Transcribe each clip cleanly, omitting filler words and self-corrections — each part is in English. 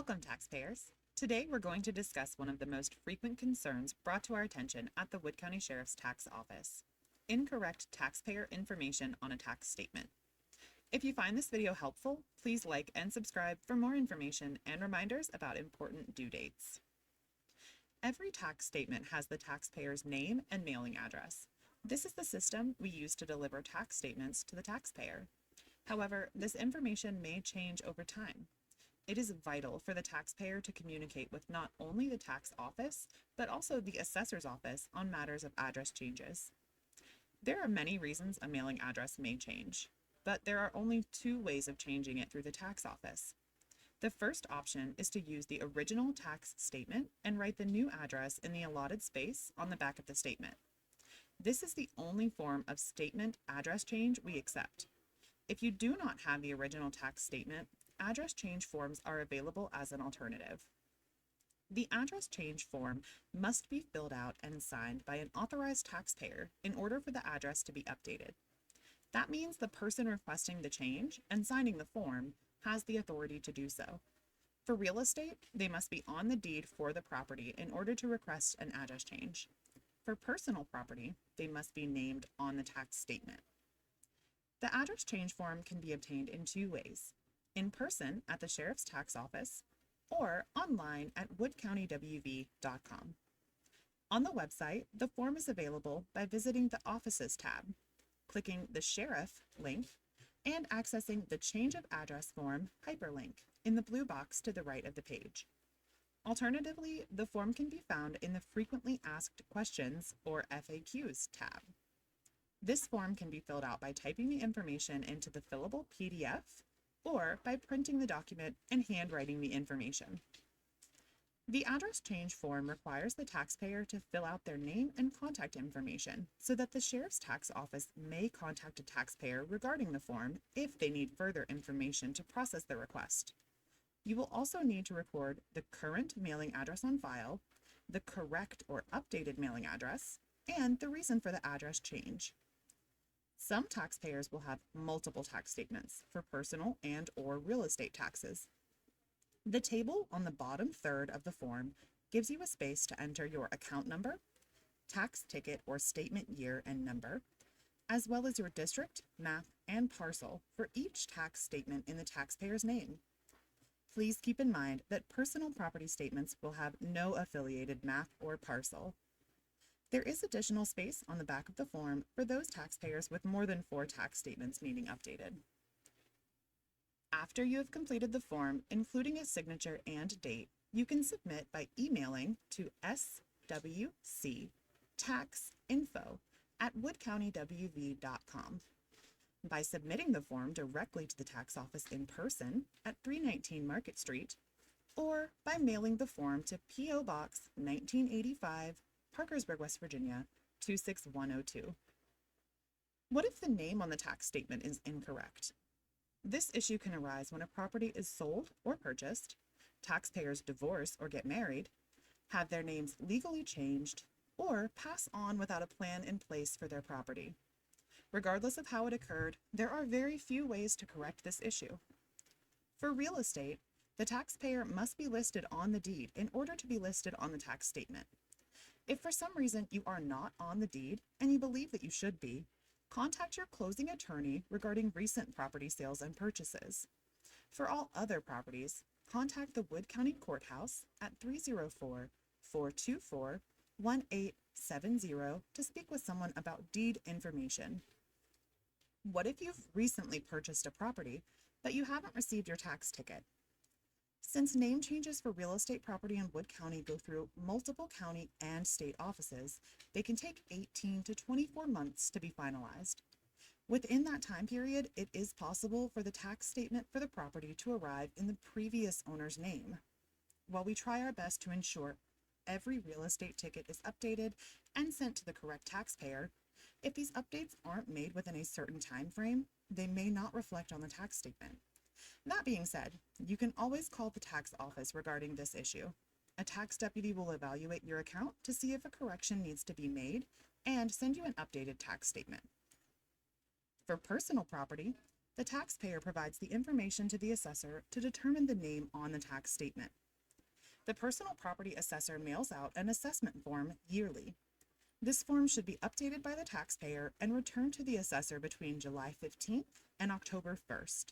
Welcome, taxpayers. Today we're going to discuss one of the most frequent concerns brought to our attention at the Wood County Sheriff's Tax Office: incorrect taxpayer information on a tax statement. If you find this video helpful, please like and subscribe for more information and reminders about important due dates. Every tax statement has the taxpayer's name and mailing address. This is the system we use to deliver tax statements to the taxpayer. However, this information may change over time. It is vital for the taxpayer to communicate with not only the tax office, but also the assessor's office on matters of address changes. There are many reasons a mailing address may change, but there are only two ways of changing it through the tax office. The first option is to use the original tax statement and write the new address in the allotted space on the back of the statement. This is the only form of statement address change we accept. If you do not have the original tax statement, address change forms are available as an alternative. The address change form must be filled out and signed by an authorized taxpayer in order for the address to be updated. That means the person requesting the change and signing the form has the authority to do so. For real estate, they must be on the deed for the property in order to request an address change. For personal property, they must be named on the tax statement. The address change form can be obtained in two ways: in person at the Sheriff's Tax Office or online at woodcountywv.com. On the website, the form is available by visiting the Offices tab, clicking the Sheriff link, and accessing the Change of Address form hyperlink in the blue box to the right of the page. Alternatively, the form can be found in the Frequently Asked Questions or FAQs tab. This form can be filled out by typing the information into the fillable PDF or by printing the document and handwriting the information. The address change form requires the taxpayer to fill out their name and contact information so that the Sheriff's Tax Office may contact a taxpayer regarding the form if they need further information to process the request. You will also need to record the current mailing address on file, the correct or updated mailing address, and the reason for the address change. Some taxpayers will have multiple tax statements for personal and/or real estate taxes. The table on the bottom third of the form gives you a space to enter your account number, tax ticket or statement year and number, as well as your district, map, and parcel for each tax statement in the taxpayer's name. Please keep in mind that personal property statements will have no affiliated map or parcel. There is additional space on the back of the form for those taxpayers with more than 4 tax statements needing updated. After you have completed the form, including a signature and date, you can submit by emailing to swctaxinfo@woodcountywv.com. By submitting the form directly to the tax office in person at 319 Market Street, or by mailing the form to P.O. Box 1985, Parkersburg, West Virginia, 26102. What if the name on the tax statement is incorrect? This issue can arise when a property is sold or purchased, taxpayers divorce or get married, have their names legally changed, or pass on without a plan in place for their property. Regardless of how it occurred, there are very few ways to correct this issue. For real estate, the taxpayer must be listed on the deed in order to be listed on the tax statement. If for some reason you are not on the deed and you believe that you should be, contact your closing attorney regarding recent property sales and purchases. For all other properties, contact the Wood County Courthouse at 304-424-1870 to speak with someone about deed information. What if you've recently purchased a property, but you haven't received your tax ticket? Since name changes for real estate property in Wood County go through multiple county and state offices, they can take 18 to 24 months to be finalized. Within that time period, it is possible for the tax statement for the property to arrive in the previous owner's name. While we try our best to ensure every real estate ticket is updated and sent to the correct taxpayer, if these updates aren't made within a certain time frame, they may not reflect on the tax statement. That being said, you can always call the tax office regarding this issue. A tax deputy will evaluate your account to see if a correction needs to be made and send you an updated tax statement. For personal property, The taxpayer provides the information to the assessor to determine the name on the tax statement. The personal property assessor mails out an assessment form yearly. This form should be updated by the taxpayer and returned to the assessor between July 15th and October 1st.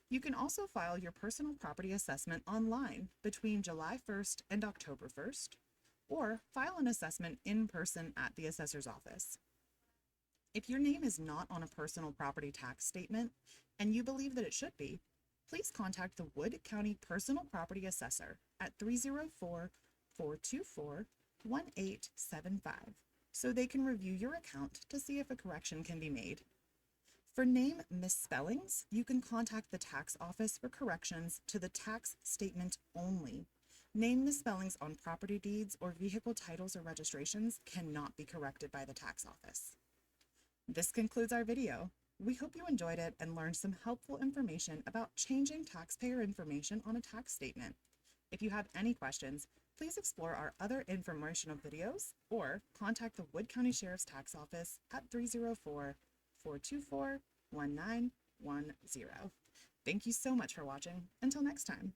You can also file your personal property assessment online between July 1st and October 1st, or file an assessment in person at the assessor's office. If your name is not on a personal property tax statement and you believe that it should be, please contact the Wood County Personal Property Assessor at 304-424-1875 so they can review your account to see if a correction can be made. For name misspellings, you can contact the tax office for corrections to the tax statement only. Name misspellings on property deeds or vehicle titles or registrations cannot be corrected by the tax office. This concludes our video. We hope you enjoyed it and learned some helpful information about changing taxpayer information on a tax statement. If you have any questions, please explore our other informational videos or contact the Wood County Sheriff's Tax Office at 304-424-1910. Thank you so much for watching. Until next time.